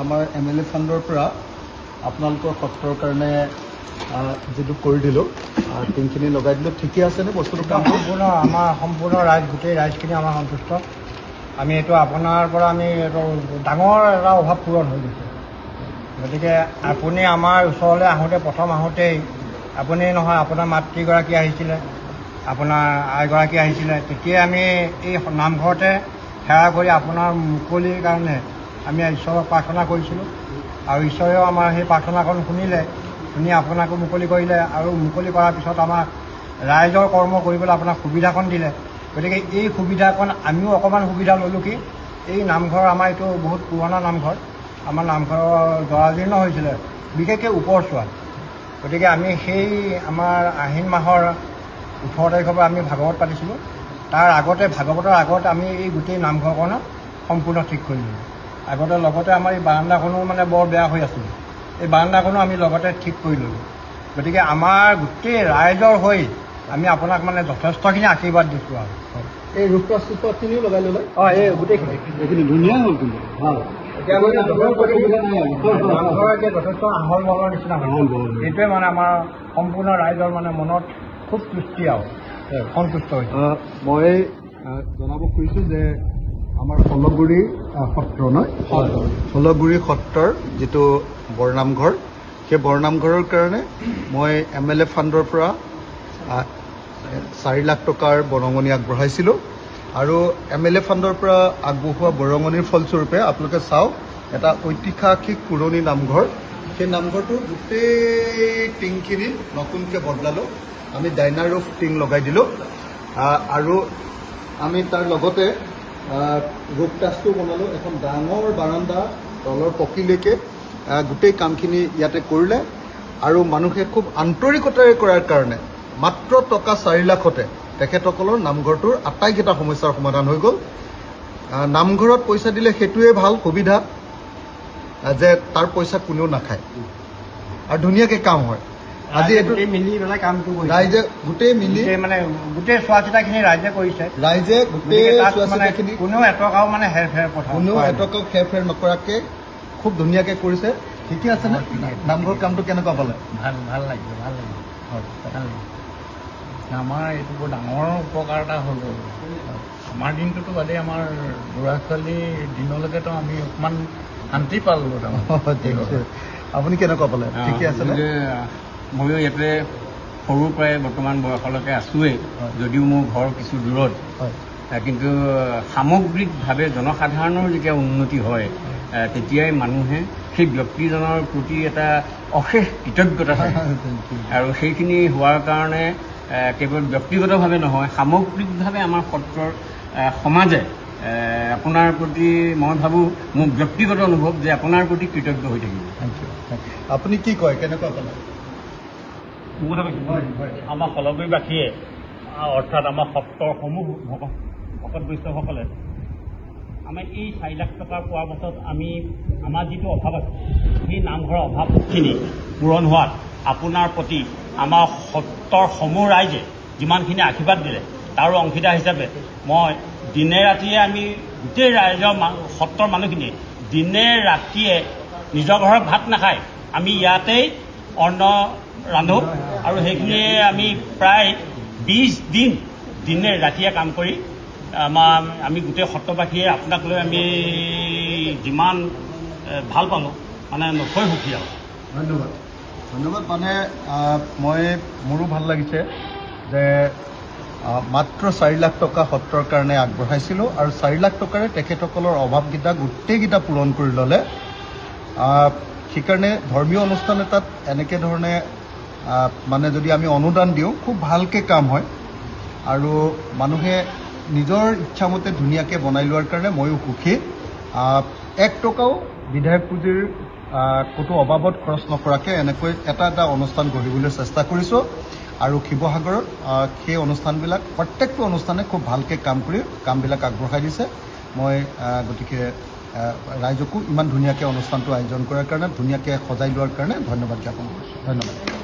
আমাৰ MLA ফাণ্ডৰ পৰা আপোনালোকৰ সত্ৰৰ কাৰণে যেটো কৰি দিলোঁ টিংখিনি লগাই দিলোঁ ঠিকে আছেনে বস্তুটো সম্পূৰ্ণ ৰাইজ গোটেই ৰাইজখিনি আমাৰ সন্তুষ্ট আমি এইটো আপোনাৰ পৰা আমি এইটো ডাঙৰ এটা অভাৱ পূৰণ হৈ গৈছে গতিকে আপুনি আমাৰ ওচৰলৈ আহোঁতে প্ৰথম আহোঁতেই আপুনি নহয় আপোনাৰ মাতৃগৰাকী আহিছিলে আপোনাৰ আইগৰাকী আহিছিলে তেতিয়াই আমি এই নামঘৰতে সেৱা কৰি আপোনাৰ মুকলিৰ কাৰণে আমি ঈশ্বৰক প্ৰাৰ্থনা কৰিছিলোঁ আৰু ঈশ্বৰেও আমাৰ সেই প্ৰাৰ্থনাখন শুনি আপোনাকো মুকলি কৰিলে আৰু মুকলি কৰাৰ পিছত আমাক ৰাইজৰ কৰ্ম কৰিবলৈ আপোনাক সুবিধাখন দিলে গতিকে এই সুবিধাকণ আমিও অকণমান সুবিধা ল'লোঁ কি এই নামঘৰ আমাৰ এইটো বহুত পুৰণা নামঘৰ আমাৰ নামঘৰৰ জৰাজীৰ্ণ হৈছিলে বিশেষকৈ ওপৰচোৱা গতিকে আমি সেই আমাৰ আহিন মাহৰ 18 তাৰিখৰ পৰা আমি ভাগৱত পাতিছিলোঁ তাৰ আগতে ভাগৱতৰ আগত আমি এই গোটেই নামঘৰখন সম্পূৰ্ণ ঠিক কৰিলোঁ লগতে আমাৰ এই বাৰাণ্ডাখনো মানে বৰ বেয়া হৈ আছিল এই বাৰাণ্ডাখনো আমি লগতে ঠিক কৰি ল'লোঁ গতিকে আমাৰ গোটেই ৰাইজৰ হৈ আমি আপোনাক মানে যথেষ্টখিনি আশীৰ্বাদ দিছোঁ আৰু এই ৰূপৰাখিনিও লগাই ল'লে এই গোটেইখিনি এইখিনি ধুনীয়া হ'ল কিন্তু ভাল এতিয়া নামঘৰৰ এতিয়া যথেষ্ট আহল বহলৰ নিচিনা হ'ল এইটোৱে মানে আমাৰ সম্পূৰ্ণ ৰাইজৰ মানে মনত খুব তৃপ্তি আৰু সন্তুষ্ট হৈছে মই জনাব খুজিছোঁ যে আমাৰ ষোল্লগুৰি সত্ৰ নহয় ষোল্লগুৰি সত্ৰৰ যিটো বৰনামঘৰ সেই বৰনামঘৰৰ কাৰণে মই MLA ফাণ্ডৰ পৰা 4 লাখ টকাৰ বৰঙণি আগবঢ়াইছিলোঁ আৰু MLA ফাণ্ডৰ পৰা আগবঢ়োৱা বৰঙণিৰ ফলস্বৰূপে আপোনালোকে চাওক এটা ঐতিহাসিক পুৰণি নামঘৰ সেই নামঘৰটো গোটেই টিংখিনি নতুনকৈ বদলালোঁ আমি ডাইনাৰ ৰুফ টিং লগাই দিলোঁ আৰু আমি তাৰ লগতে ৰুফ টাচটো বনালোঁ এখন ডাঙৰ বাৰাণ্ডা তলৰ পকীলৈকে গোটেই কামখিনি ইয়াতে কৰিলে আৰু মানুহে খুব আন্তৰিকতাৰে কৰাৰ কাৰণে মাত্ৰ টকা 4 লাখতে তেখেতসকলৰ নামঘৰটোৰ আটাইকেইটা সমস্যাৰ সমাধান হৈ গ'ল নামঘৰত পইচা দিলে সেইটোৱে ভাল সুবিধা যে তাৰ পইচা কোনেও নাখায় আৰু ধুনীয়াকৈ কাম হয় আজি এইটো মিলি পেলাই কামটো ৰাইজে গোটেই মিলি মানে গোটেই চোৱা চিতাখিনি ৰাইজে কৰিছে ৰাইজে গোটেই চোৱা চিতাখিনি কোনেও এটকাও মানে হেৰফেৰ কোনেও এটকাও হেৰফেৰ নকৰাকৈ খুব ধুনীয়াকৈ কৰিছে ঠিকে আছেনে নামঘৰ কামটো কেনেকুৱা পালে ভাল লাগিছে আমাৰ এইটো বৰ ডাঙৰ উপকাৰ এটা হ'ল আমাৰ দিনটোতো বাদেই আমাৰ ল'ৰা ছোৱালীৰ দিনলৈকেতো আমি অকণমান শান্তি পালোঁ আপুনি কেনেকুৱা পালে ঠিকে আছেনে ময়ো ইয়াতে সৰুৰ পৰাই বৰ্তমান বয়সলৈকে আছোৱেই যদিও মোৰ ঘৰ কিছু দূৰত কিন্তু সামগ্ৰিকভাৱে জনসাধাৰণৰ যেতিয়া উন্নতি হয় তেতিয়াই মানুহে সেই ব্যক্তিজনৰ প্ৰতি এটা অশেষ কৃতজ্ঞতা থাকে আৰু সেইখিনি হোৱাৰ কাৰণে কেৱল ব্যক্তিগতভাৱে নহয় সামগ্ৰিকভাৱে আমাৰ সত্ৰৰ সমাজে আপোনাৰ প্ৰতি মই ভাবোঁ মোৰ ব্যক্তিগত অনুভৱ যে আপোনাৰ প্ৰতি কৃতজ্ঞ হৈ থাকিব আপুনি কি কয় কেনেকুৱা পালে মোৰ কথা আমাৰ ষোল্লগুৰিবাসীয়ে অৰ্থাৎ আমাৰ সত্ৰসমূহ ভকত বৈষ্ণৱসকলে আমাৰ এই 4 লাখ টকা পোৱাৰ পাছত আমি আমাৰ যিটো অভাৱ আছে সেই নামঘৰৰ অভাৱখিনি পূৰণ হোৱাত আপোনাৰ প্ৰতি আমাৰ সত্ৰৰ সমূহ ৰাইজে যিমানখিনি আশীৰ্বাদ দিলে তাৰো অংশীদাৰ হিচাপে মই দিনে ৰাতিয়ে আমি গোটেই ৰাইজৰ সত্ৰৰ মানুহখিনিয়ে দিনে ৰাতিয়ে নিজৰ ঘৰত ভাত নাখায় আমি ইয়াতেই অন্ন ৰান্ধো আৰু সেইখিনি আমি প্ৰায় 20 দিন দিনে ৰাতিয়ে কাম কৰি আমি গোটেই সত্ৰবাসীয়ে আপোনাক লৈ আমি যিমান ভাল পালোঁ মানে নথৈ সুখী আৰু ধন্যবাদ মানে মোৰো ভাল লাগিছে যে মাত্ৰ 4 লাখ টকা সত্ৰৰ কাৰণে আগবঢ়াইছিলোঁ আৰু 4 লাখ টকাৰে তেখেতসকলৰ অভাৱকেইটা গোটেইকেইটা পূৰণ কৰি ল'লে সেইকাৰণে ধৰ্মীয় অনুষ্ঠান এটাত এনেকৈ ধৰণে মানে যদি আমি অনুদান দিওঁ খুব ভালকৈ কাম হয় আৰু মানুহে নিজৰ ইচ্ছামতে ধুনীয়াকৈ বনাই লোৱাৰ কাৰণে ময়ো সুখী 1 টকাও বিধায়ক পুঁজিৰ ক'তো অবাবত খৰচ নকৰাকৈ এনেকৈ এটা অনুষ্ঠান গঢ়িবলৈ চেষ্টা কৰিছোঁ আৰু শিৱসাগৰত সেই অনুষ্ঠানবিলাক প্ৰত্যেকটো অনুষ্ঠানে খুব ভালকৈ কাম কৰি কামবিলাক আগবঢ়াই দিছে মই গতিকে ৰাইজকো ইমান ধুনীয়াকৈ অনুষ্ঠানটো আয়োজন কৰাৰ কাৰণে ধুনীয়াকৈ সজাই লোৱাৰ কাৰণে ধন্যবাদ জ্ঞাপন কৰিছোঁ ধন্যবাদ